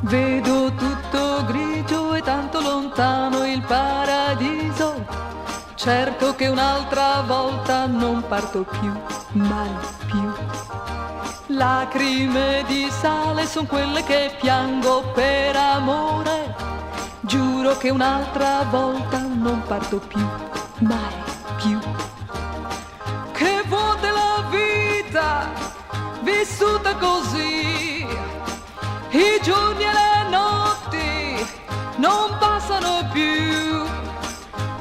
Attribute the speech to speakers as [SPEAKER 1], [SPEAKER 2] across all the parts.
[SPEAKER 1] Vedo tutto grigio e tanto lontano il paradiso. Certo che un'altra volta non parto più, mai più. Lacrime di sale son quelle che piango per amore. Giuro che un'altra volta non parto più, mai più. Che vuota la vita vissuta così. I giorni e le notti non passano più.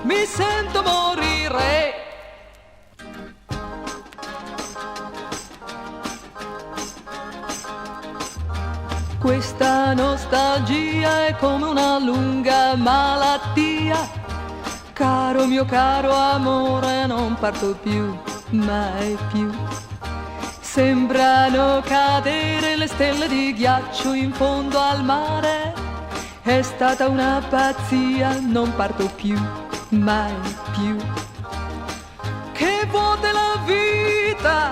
[SPEAKER 1] Mi sento morire. Questa nostalgia è come una lunga malattia. Caro mio caro amore, non parto più, mai più. Sembrano cadere le stelle di ghiaccio in fondo al mare. È stata una pazzia, non parto più, mai più. Che vuota è la vita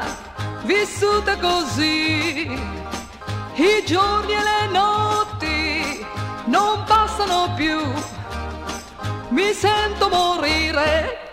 [SPEAKER 1] vissuta così. I giorni e le notti non passano più. Mi sento morire.